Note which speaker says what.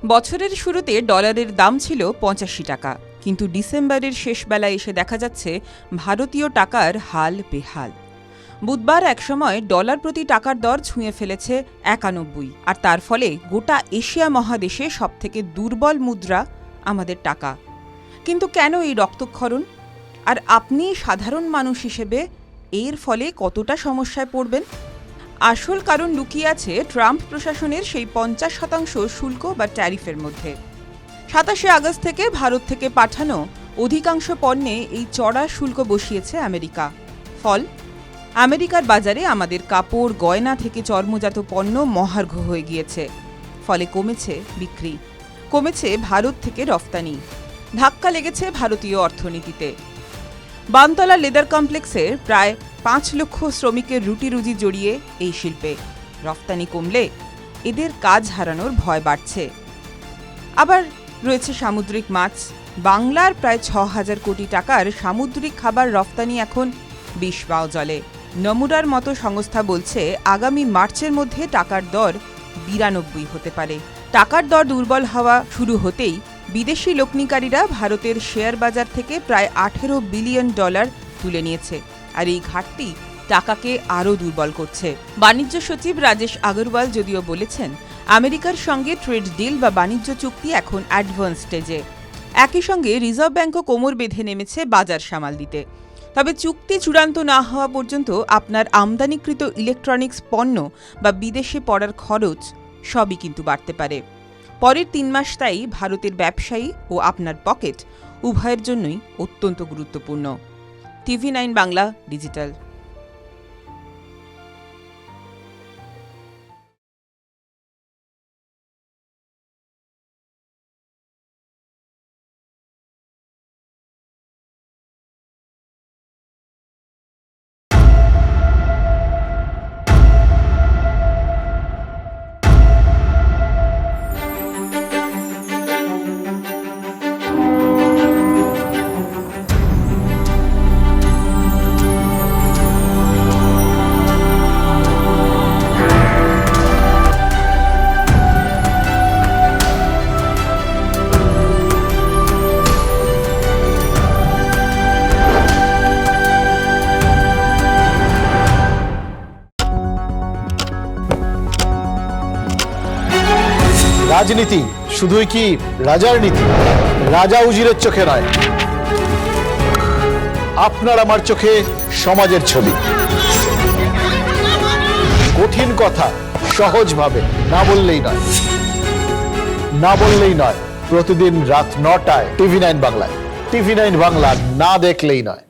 Speaker 1: বছরের শুরুতে ডলারের দাম ছিল ৮৫ টাকা, কিন্তু ডিসেম্বরের শেষ বেলায় এসে দেখা যাচ্ছে ভারতীয় টাকার হাল বেহাল। বুধবার একসময় ডলার প্রতি টাকার দর ছুঁয়ে ফেলেছে ৯১, আর তার ফলে গোটা এশিয়া মহাদেশে সবথেকে দুর্বল মুদ্রা আমাদের টাকা। কিন্তু কেন এই রক্তক্ষরণ? আর আপনি সাধারণ মানুষ হিসেবে এর ফলে কতটা সমস্যায় পড়বেন? আসল কারণ লুকিয়ে আছে ট্রাম্প প্রশাসনের সেই ৫০% শুল্ক বা ট্যারিফের মধ্যে। ২৭শে আগস্ট থেকে ভারত থেকে পাঠানো অধিকাংশ পণ্যে এই চড়া শুল্ক বসিয়েছে আমেরিকা। ফল, আমেরিকার বাজারে আমাদের কাপড়, গয়না থেকে চর্মজাত পণ্য মহার্ঘ হয়ে গিয়েছে। ফলে কমেছে বিক্রি, কমেছে ভারত থেকে রফতানি, ধাক্কা লেগেছে ভারতীয় অর্থনীতিতে। বানতলা লেদার কমপ্লেক্সের প্রায় ৫ লক্ষ শ্রমিকের রুটি রুজি জড়িয়ে এই শিল্পে। রফতানি কমলে এদের কাজ হারানোর ভয় বাড়ছে। আবার রয়েছে সামুদ্রিক মাছ। বাংলার প্রায় ৬,০০০ কোটি টাকার সামুদ্রিক খাবার রফতানি এখন বিষ পাও জলে। নমুরার মতো সংস্থা বলছে আগামী মার্চের মধ্যে টাকার দর ৯২ হতে পারে। টাকার দর দুর্বল হওয়া শুরু হতেই বিদেশি লগ্নিকারীরা ভারতের শেয়ার বাজার থেকে প্রায় ১৮ বিলিয়ন ডলার তুলে নিয়েছে, আর এই ঘাটতি টাকাকে আরও দুর্বল করছে। বাণিজ্য সচিব রাজেশ আগরওয়াল যদিও বলেছেন আমেরিকার সঙ্গে ট্রেড ডিল বা বাণিজ্য চুক্তি এখন অ্যাডভান্স স্টেজে। একই সঙ্গে রিজার্ভ ব্যাংকও কোমর বেঁধে নেমেছে বাজার সামাল দিতে। তবে চুক্তি চূড়ান্ত না হওয়া পর্যন্ত আপনার আমদানিকৃত ইলেকট্রনিক্স পণ্য বা বিদেশে পড়ার খরচ সবই কিন্তু বাড়তে পারে। পরের ৩ মাস তাই ভারতের ব্যবসায়ী ও আপনার পকেট উভয়ের জন্যই অত্যন্ত গুরুত্বপূর্ণ। TV9 Bangla digital.
Speaker 2: রাজনীতি শুধুই কি রাজার নীতি? রাজা উজিরের চোখে নয়, আপনার আমার চোখে সমাজের ছবি। কঠিন কথা সহজভাবে না বললেই নয়, না বললেই নয়। প্রতিদিন রাত ৯টায় TV9 বাংলায়। TV9 বাংলা না দেখলেই নয়।